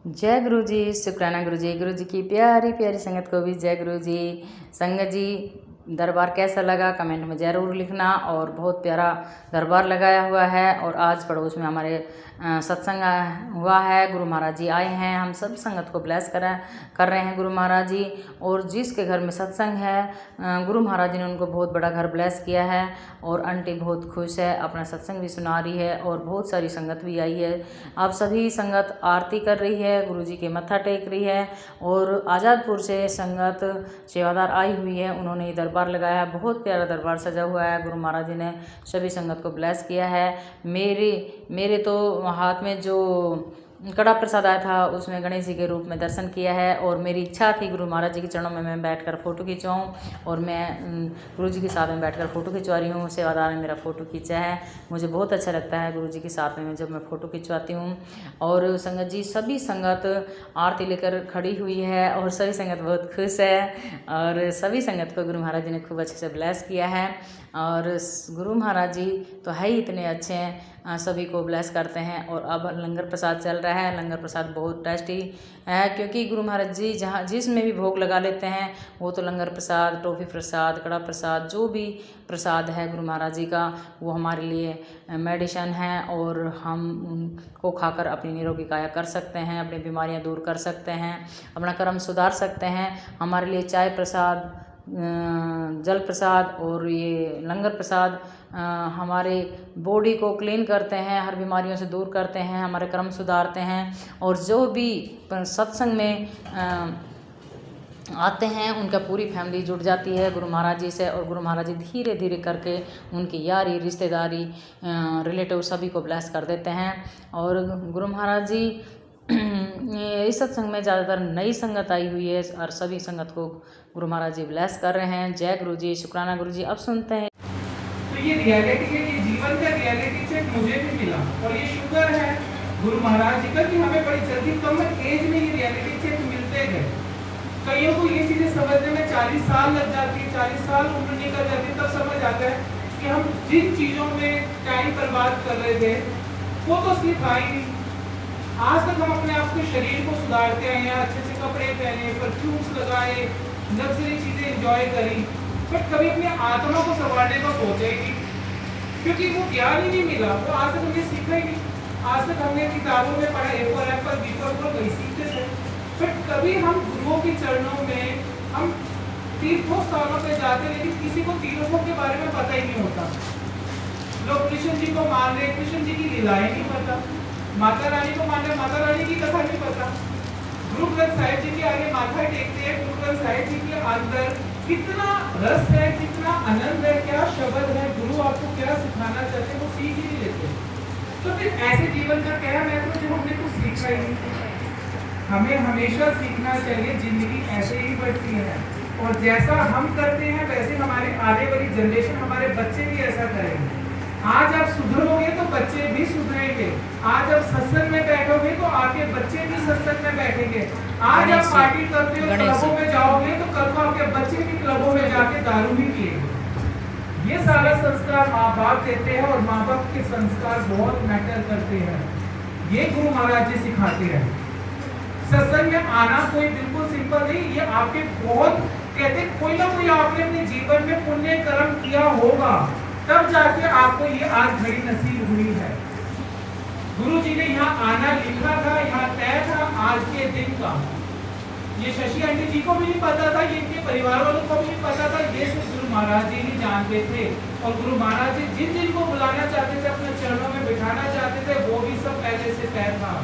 जय गुरु जी, शुक्राना गुरु जी की प्यारी प्यारी संगत को भी जय गुरु जी। संगत जी, दरबार कैसा लगा कमेंट में ज़रूर लिखना। और बहुत प्यारा दरबार लगाया हुआ है और आज पड़ोस में हमारे सत्संग हुआ है। गुरु महाराज जी आए हैं, हम सब संगत को ब्लेस कर रहे हैं गुरु महाराज जी। और जिसके घर में सत्संग है गुरु महाराज जी ने उनको बहुत बड़ा घर ब्लेस किया है और आंटी बहुत खुश है, अपना सत्संग भी सुना रही है और बहुत सारी संगत भी आई है। आप सभी संगत आरती कर रही है, गुरु जी के मत्था टेक रही है। और आज़ादपुर से संगत सेवादार आई हुई है, उन्होंने ये दरबार लगाया है। बहुत प्यारा दरबार सजा हुआ है, गुरु महाराज जी ने सभी संगत को ब्लेस किया है। मेरे तो हाथ में जो कड़ा प्रसाद आया था उसमें गणेश जी के रूप में दर्शन किया है। और मेरी इच्छा थी गुरु महाराज जी के चरणों में मैं बैठकर फ़ोटो खिंचवाऊँ और मैं गुरु जी के साथ में बैठकर फ़ोटो खिंचवा रही हूँ। सेवादार ने मेरा फ़ोटो खींचा है, मुझे बहुत अच्छा लगता है गुरु जी के साथ में जब मैं फ़ोटो खिंचवाती हूँ। और संगत जी, सभी संगत आरती लेकर खड़ी हुई है और सभी संगत बहुत खुश है और सभी संगत को गुरु महाराज जी ने खूब अच्छे से ब्लेस किया है। और गुरु महाराज जी तो है ही इतने अच्छे हैं, सभी को ब्लेस करते हैं। और अब लंगर प्रसाद चल रहा है, लंगर प्रसाद बहुत टेस्टी है क्योंकि गुरु महाराज जी जहाँ जिसमें भी भोग लगा लेते हैं वो तो लंगर प्रसाद, टॉफ़ी प्रसाद, कड़ा प्रसाद, जो भी प्रसाद है गुरु महाराज जी का वो हमारे लिए मेडिसिन है और हम उनको खाकर अपनी निरोगी काया कर सकते हैं, अपनी बीमारियां दूर कर सकते हैं, अपना कर्म सुधार सकते हैं। हमारे लिए चाय प्रसाद, जल प्रसाद और ये लंगर प्रसाद हमारे बॉडी को क्लीन करते हैं, हर बीमारियों से दूर करते हैं, हमारे कर्म सुधारते हैं। और जो भी सत्संग में आते हैं उनका पूरी फैमिली जुड़ जाती है गुरु महाराज जी से। और गुरु महाराज जी धीरे धीरे करके उनकी यारी, रिश्तेदारी, रिलेटिव सभी को ब्लेस कर देते हैं। और गुरु महाराज जी इस सत्संग में ज़्यादातर नई संगत आई हुई है और सभी संगत को गुरु महाराज जी ब्लेस कर रहे हैं। जय गुरु जी, शुक्राना गुरु जी। अब सुनते हैं। तो ये रियलिटी है, ये जीवन का रियलिटी चेक मुझे भी मिला और ये शुक्र है गुरु महाराज जी का कि हमें बड़ी जल्दी कम एज में ये रियलिटी चेक मिलते गए। कईयों को ये चीजें समझने में 40 साल लग जाती है, 40 साल उम्र निकल जाती है, तब समझ आता है कि हम जिन चीजों में टाइम बर्बाद कर रहे थे वो तो सिर्फ आई नहीं। आज तक हम अपने आप के शरीर को सुधारते आए हैं, अच्छे से कपड़े पहने, परफ्यूम्स लगाए, लग्जरी चीजें एंजॉय करी, बट कभी अपनी आत्मा को संवारने का सोचा ही नहीं क्योंकि वो ज्ञान ही नहीं मिला। वो आज तक हमने सीखा ही नहीं। आज तक हमने किताबों में पढ़ा A for apple, B for ball, वही सीखते थे, बट कभी हम गुरुओं के चरणों में हम तीर्थों स्थानों पे जाते लेकिन किसी को तीर्थों के बारे में पता ही नहीं होता। लोग कृष्ण जी को मान रहे, कृष्ण जी की लीलाएं नहीं पता, माता रानी को मान रहे, माता रानी की कथा नहीं पता। गुरु ग्रंथ साहिब जी के आगे माथा टेकते हैं, गुरु ग्रंथ साहिब जी के अंदर कितना रस है, कितना आनंद है, क्या शब्द है, गुरु आपको क्या सिखाना चाहते हैं वो सीख ही नहीं लेते। तो फिर ऐसे जीवन का क्या महत्व जब हमने कुछ सीखा ही नहीं। हमें हमेशा सीखना चाहिए, जिंदगी ऐसे ही बढ़ती है और जैसा हम करते हैं वैसे हमारी आने वाली जनरेशन, हमारे बच्चे भी ऐसा करेंगे। आज आप सुधरोगे तो बच्चे भी सुधरेंगे। आज आप सत्संग में बैठोगे तो आपके बच्चे भी सत्संग में बैठेंगे। आज आप पार्टी करते हो, क्लबों में जाओगे तो कल को आपके बच्चे भी क्लबों में जाके दारू भी पिएंगे। ये सारा संस्कार माँ बाप देते हैं और माँ बाप के संस्कार बहुत मैटर करते हैं। ये गुरु महाराज जी सिखाते हैं। सत्संग में आना कोई बिल्कुल सिंपल नहीं, ये आपके बहुत कहते कोई ना कोई आपने अपने जीवन में पुण्य कर्म किया होगा तब जाके आपको ये आज घड़ी नसीब हुई है। गुरु जी ने यहाँ आना लिखा था, यहाँ तय था आज के दिन का। ये शशि आंटी जी को भी नहीं पता था, ये इनके परिवार वालों को भी नहीं पता था, ये सिर्फ गुरु महाराज जी ही जानते थे। और गुरु महाराज जी जिन जिन को बुलाना चाहते थे, अपने चरणों में बिठाना चाहते थे, वो भी सब पहले से तय था।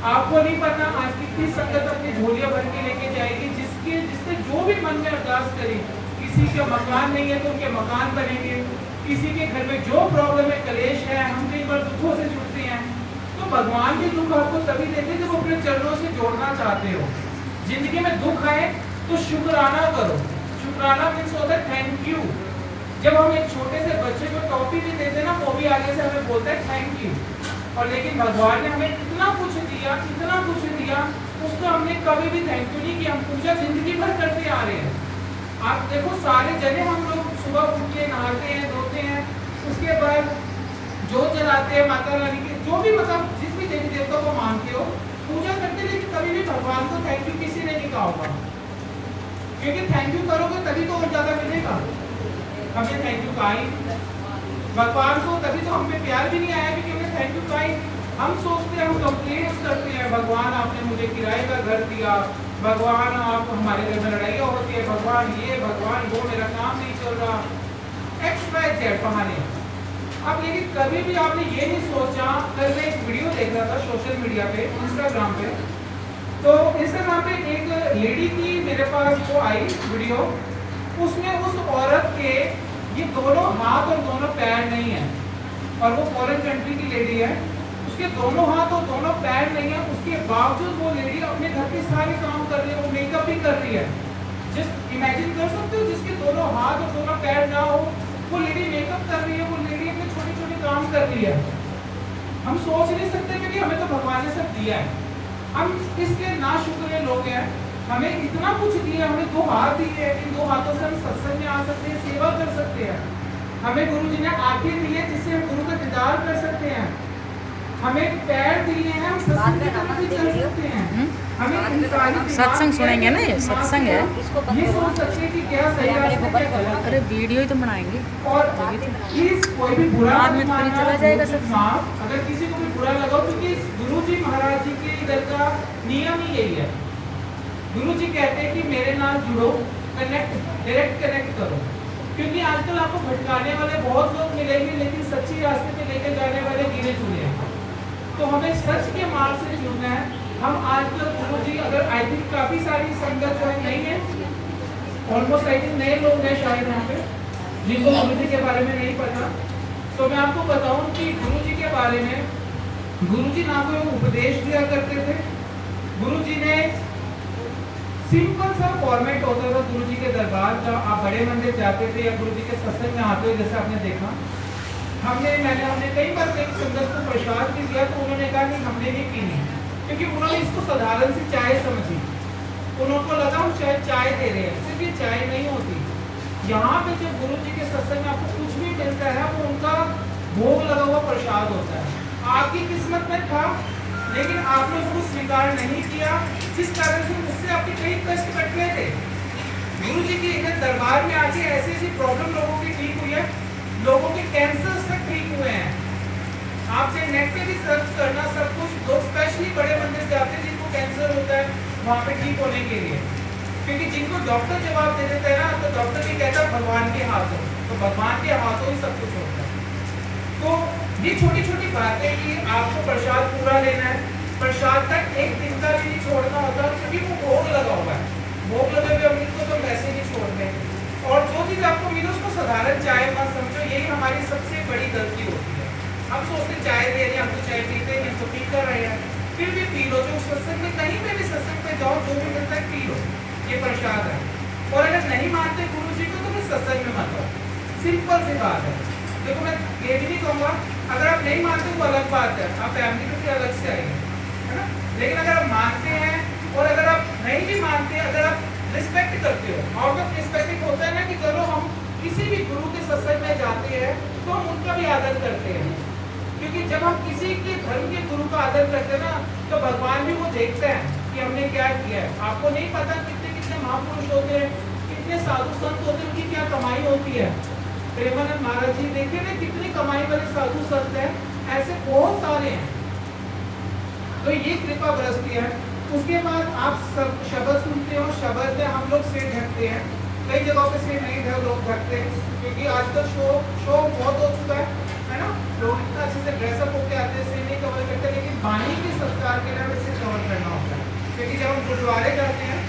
आपको नहीं पता आज कितनी संगत अपनी झोलियां भर के लेके जाएगी, जिसने जो भी मन में अरदास करी। किसी के मकान नहीं है तो उनके मकान बनेंगे, किसी के घर में जो प्रॉब्लम है, कलेश है, हम कई बार दुखों से जुड़ते हैं, तो भगवान भी दुख आपको तभी देते हैं जब अपने चरणों से जोड़ना चाहते हो। जिंदगी में दुख आए तो शुक्राना करो। शुक्राना मीन्स होता है थैंक यू। जब हम एक छोटे से बच्चे को टॉफी भी देते ना, वो भी आगे से हमें बोलता है थैंक यू। और लेकिन भगवान ने हमें इतना कुछ दिया, उसको हमने कभी भी थैंक यू नहीं किया। हम पूजा जिंदगी भर करते आ रहे हैं। आप देखो सारे जने हम लोग सुबह उठ के नहाते हैं, धोते हैं, उसके बाद जोत जलाते हैं माता रानी की, जो भी मतलब जिस भी देवी देवता को मानते हो पूजा करते, लेकिन भगवान को थैंक यू किसी ने नहीं कहा होगा, क्योंकि थैंक यू करोगे तभी तो और ज्यादा मिलेगा। हमने थैंक यू कहा ही भगवान को, तभी तो हमें प्यार भी नहीं आया क्योंकि हमने थैंक यू कहा ही। हम सोचते हैं, हम कंप्लेंट्स करते हैं, भगवान आपने मुझे किराए का घर दिया, भगवान आप हमारे घर में लड़ाइयाँ होती है, भगवान ये भगवान वो, मेरा काम नहीं चल रहा, एक्स वाई जेड बहाने। अब लेकिन कभी भी आपने ये नहीं सोचा, कल मैं एक वीडियो देख रहा था सोशल मीडिया पे, इंस्टाग्राम पे, तो इंस्टाग्राम पे एक लेडी की मेरे पास वो आई वीडियो, उसमें उस औरत के ये दोनों हाथ और दोनों पैर नहीं है, और वो फॉरेन कंट्री की लेडी है, उसके दोनों हाथ और दोनों पैर नहीं है, उसके बावजूद वो लेडी अपने घर के सारे काम कर रही है, वो मेकअप भी कर रही है। जस्ट इमेजिन कर सकते हो, जिसके दोनों हाथ और दोनों पैर ना हो, वो लेडी मेकअप कर रही है, वो लेडी अपने छोटे छोटे काम कर रही है। हम सोच नहीं सकते क्योंकि हमें तो भगवान ने सब दिया है, हम इसके नाशुक्र लोग हैं। हमें इतना कुछ दिया, हमें 2 हाथ दिए हैं, इन 2 हाथों से हम सत्संग में आ सकते हैं, सेवा कर सकते हैं। हमें गुरु जी ने आंखें दी है जिससे हम गुरु का दीदार कर सकते हैं, हमें पैर दिए हैं, हम सत्संग की तरफ भी चल सकते हैं। हमें इंसानी सत्संग सुनेंगे ना, ये सत्संग है, ये सोच सकते हैं कि क्या सही रास्ते क्या गलत है। अरे वीडियो ही तो बनाएंगे। और प्लीज कोई भी बुरा बाद में मत तो फिर मानना, चला जाएगा गुरु जी सब। माफ, अगर किसी को भी बुरा लगा, क्योंकि गुरु जी महाराज जी के इधर का नियम ही यही है। गुरु जी कहते हैं कि मेरे नाम जुड़ो, कनेक्ट, डायरेक्ट कनेक्ट करो, क्योंकि आजकल आपको भटकाने वाले बहुत लोग मिलेंगे, लेकिन सच्ची रास्ते पे लेकर जाने वाले गिने चुने हैं। तो हमें सच के मार्ग से जुड़ना है। हम आजकल गुरु जी, अगर आई थिंक काफी सारी संगत जो है नहीं है, ऑलमोस्ट आई थिंक नए लोग हैं शायद यहाँ पे, जिनको गुरु जी के बारे में नहीं पता। तो मैं आपको बताऊं कि गुरु जी के बारे में, गुरु जी ना कोई उपदेश दिया करते थे, गुरु जी ने सिंपल सा फॉर्मेट होता था गुरु जी के दरबार का। आप बड़े मंदिर जाते थे या गुरु जी के सत्संग में आते हुए, जैसे आपने देखा, हमने कई बार एक संगत को प्रसाद भी दिया, तो उन्होंने कहा कि हमने नहीं पीनी, क्योंकि उन्होंने इसको साधारण सी चाय समझी। उनको लगा हम शायद चाय दे रहे हैं, सिर्फ ये चाय नहीं होती। यहाँ पे जब गुरु जी के सत्संग में आपको कुछ भी मिलता है, वो उनका भोग लगा हुआ प्रसाद होता है। आपकी किस्मत में था, लेकिन आपने उसको स्वीकार नहीं किया, जिस कारण से उससे आपके कई कष्ट कट गए थे। गुरु जी के इधर दरबार में आके ऐसी ऐसी प्रॉब्लम लोगों की ठीक हुई है, लोगों के कैंसर तक ठीक हुए हैं। आपसे नेट पे भी सर्च करना, सब कुछ लोग स्पेशली बड़े मंदिर जाते हैं जिनको कैंसर होता है वहाँ पे ठीक होने के लिए, क्योंकि जिनको डॉक्टर जवाब दे देते हैं ना, तो डॉक्टर भी कहता है भगवान के हाथों, तो भगवान के हाथों ही सब कुछ होता है। तो ये छोटी छोटी बातें कि आपको प्रसाद पूरा लेना है, प्रसाद तक एक दिन का भी नहीं छोड़ना होता, क्योंकि वो भोग लगा हुआ है, भोग लगे हुए अमृत को तो वैसे नहीं छोड़ते। और जो चीज़ आपको मिले उसको साधारण चाय मत समझो, यही हमारी सबसे बड़ी गलती होती है। हम सोचते चाय दे रहे हैं, हम तो चाय पीते हैं, तो पी कर रहे हैं, फिर भी पी लो। जो सत्संग में, कहीं पे भी सत्संग पे जाओ, जो भी मिलता है पी लो, ये प्रसाद है। और अगर नहीं मानते गुरु जी को, तो फिर सत्संग में मत आओ, सिंपल सी बात है। देखो मैं ये भी नहीं कहूँगा, अगर आप नहीं मानते वो अलग बात है, आप फैमिली में फिर अलग से आएंगे, है ना। लेकिन अगर आप मानते हैं, और अगर आप नहीं भी मानते, अगर आप रिस्पेक्ट करते हो, आउट ऑफ रिस्पेक्ट होता है ना कि चलो हम किसी भी गुरु के सत्संग में जाते हैं तो हम उनका भी आदर करते हैं, क्योंकि जब हम किसी के धर्म के गुरु का आदर करते हैं ना, तो भगवान भी वो देखते हैं कि हमने क्या किया है। आपको नहीं पता कितने कितने महापुरुष होते हैं, कितने साधु संत होते हैं, उनकी क्या कमाई होती है। प्रेमानंद महाराज जी देखिए ना, कितनी कमाई वाले साधु संत हैं, ऐसे बहुत सारे हैं। तो ये कृपा बरसती है। उसके बाद आप सब शब्द सुनते हो, शब्द में हम लोग सिर ढकते हैं, कई जगहों पे सिर नहीं ढक लोग ढकते हैं, क्योंकि आजकल शो बहुत हो चुका है ना। लोग इतना अच्छे से ड्रेसअप होके आते हैं, सिर नहीं कवर करते, लेकिन वाणी के संस्कार के लिए हमें सिर कवर करना होता है। क्योंकि जब हम गुरुद्वारे जाते हैं,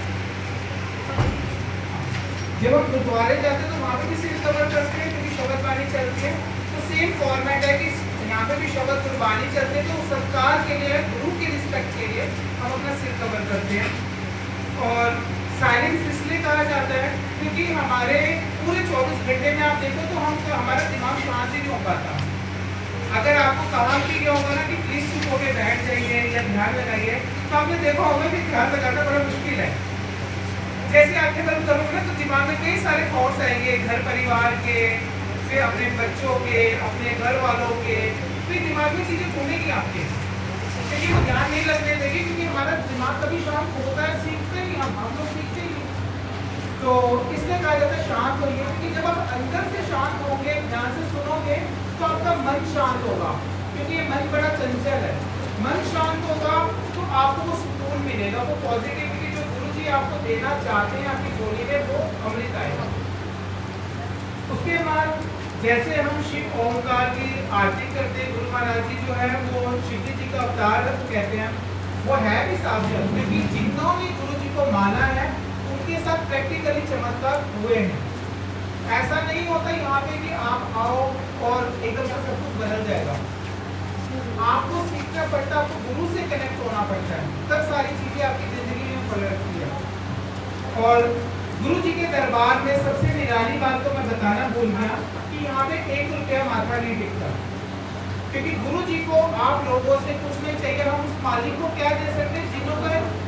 तो वहाँ पे भी सिर कवर करते हैं, क्योंकि शब्द वाणी चलती है। तो सेम फॉर्मेट है कि यहाँ पे भी शब्द गुरबानी चलते हैं, तो संस्कार के लिए, गुरु की रिस्पेक्ट के लिए हम अपना सिर कवर करते हैं। और साइलेंस इसलिए कहा जाता है क्योंकि हमारे पूरे 24 घंटे में आप देखो तो हमारा दिमाग शांत ही नहीं हो पाता। अगर आपको कहा भी गया होगा ना कि प्लीज चुप होकर बैठ जाइए या ध्यान लगाइए, तो आपने देखा होगा कि ध्यान लगाना बड़ा मुश्किल है। जैसे आंखें बंद करोगे ना, तो दिमाग में कई सारे थॉट्स आएंगे, घर परिवार के, फिर अपने बच्चों के, अपने घर वालों के, फिर दिमाग में चीजें घूमेगी आपके, क्योंकि वो ध्यान नहीं लगने देगी, क्योंकि हमारा दिमाग कभी शांत होता कहा जाता है शांत होइए, क्योंकि जब आप अंदर से शांत होंगे, ध्यान से सुनोगे, तो आपका मन शांत होगा, क्योंकि ये मन बड़ा चंचल है। मन शांत होगा तो आपको वो सुकून मिलेगा, वो पॉजिटिविटी जो गुरु जी आपको देना चाहते हैं आपकी झोली में, वो अमृत आएगा। उसके बाद जैसे हम शिव ओंकार की आरती करते हैं, गुरु महाराज जी जो है वो शिव जी का अवतार कहते हैं, वो है भी साक्षात, क्योंकि जितनों ने गुरु जी को माना है उनके साथ प्रैक्टिकली चमत्कार हुए हैं। ऐसा नहीं होता यहाँ पे कि आप आओ और एकदम से सब कुछ बदल जाएगा। आपको सीखना पड़ता है, आपको गुरु से कनेक्ट होना पड़ता है, तब सारी चीजें आपकी जिंदगी में पलटती है। और गुरु जी के दरबार में सबसे निराली बात तो मैं बताना भूल गया कि यहाँ पे 1 रुपया माथा नहीं टिकता, क्योंकि गुरु जी को आप लोगों से कुछ नहीं चाहिए। हम उस मालिक को क्या दे सकते हैं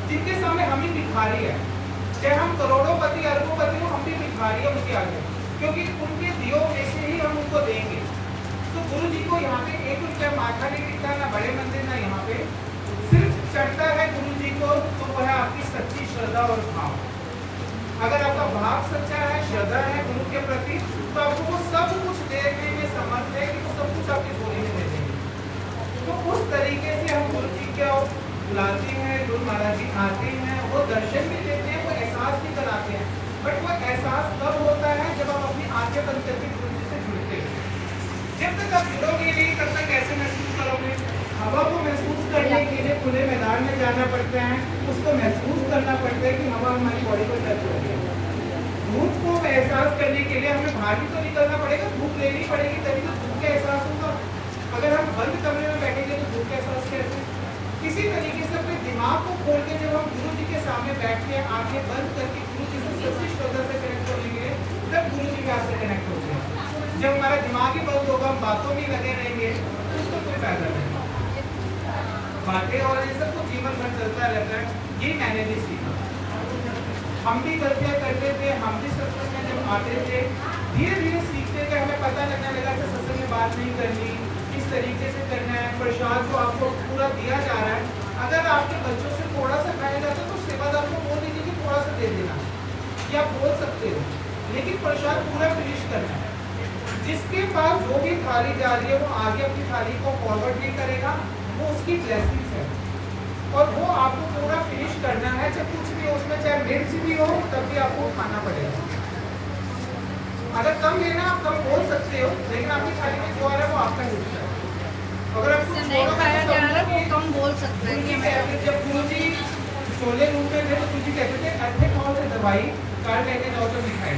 जिनके सामने हम ही भिखारी है, चाहे हम करोड़ोंपति अरबोंपति हो, हम भी भिखारी है उनके आगे, क्योंकि उनके दियो में से ही हम उनको देंगे। तो गुरु जी को यहाँ पे 1 रुपया माथा नहीं टिकता, ना बड़े मंदिर ना यहाँ पे, सिर्फ चढ़ता है गुरु जी को तो वह है आपकी सच्ची श्रद्धा और भाव। अगर आपका भाव सच्चा है, श्रद्धा है गुरु के प्रति, तो आपको वो सब कुछ देखने में समझते हैं कि वो सब कुछ आपकी झोली में दे देंगे। तो उस तरीके से हम गुरु जी को बुलाते हैं, गुरु महाराज जी आते हैं, वो दर्शन भी देते हैं, वो एहसास भी कराते हैं। बट वो एहसास तब होता है जब आप अपनी आंखें बंद करके गुरु जी से जुड़ते हैं। जब तक आप जुड़ोगे नहीं तब तक कैसे महसूस करोगे? हवा को महसूस करने के लिए खुले मैदान में जाना पड़ता है, उसको महसूस करना पड़ता है कि हवा हमारी बॉडी को टच हो रही है। धूप को एहसास करने के लिए हमें बाहर भी तो निकलना पड़ेगा, धूप लेनी पड़ेगी, तभी तो धूप का एहसास होगा। अगर हम बंद कमरे में बैठेंगे तो धूप का एहसास कैसे? किसी तरीके से अपने दिमाग को खोल के जब हम गुरु जी के सामने बैठते हैं, आंखें बंद करके गुरु जी से सच्ची श्रद्धा से कनेक्ट होने के लिए, तब गुरु जी के हाथ से कनेक्ट होते हैं। जब हमारा दिमाग ही बंद होगा, हम बातों में लगे रहेंगे, तो उसको कोई फायदा नहीं। बातें और ये सब तो जीवन भर चलता रहता है, ये मैंने भी सीखा। हम भी गलतियाँ करते थे, हम भी सत्संग में जब आते थे, धीरे धीरे सीखते थे, हमें पता लगने लगा कि सत्संग में बात नहीं करनी, किस तरीके से करना है। प्रसाद जो आपको पूरा दिया जा रहा है, अगर आपके बच्चों से थोड़ा सा खाया जाता है तो सेवादार को बोल दीजिए कि थोड़ा सा दे देना, या बोल सकते हो, लेकिन प्रसाद पूरा फिनिश करना है। जिसके पास जो भी थाली जा रही है वो आगे अपनी थाली को फॉरवर्ड नहीं करेगा, वो उसकी ब्लेसिंग्स है, और वो आपको पूरा फिनिश करना है। चाहे कुछ भी हो उसमें, चाहे मिर्च भी हो, तब भी आपको खाना पड़ेगा। अगर कम लेना आप कम बोल सकते हो, लेकिन आपकी थाली में जो आ रहा है वो आपका हिस्सा है। अगर आपको नहीं खाया जा रहा है वो कम बोल सकते हैं। जब गुरु जी छोले रूप में थे तो गुरु जी कहते थे अच्छे खाओ से दवाई, काल लेके जाओ तो मिठाई।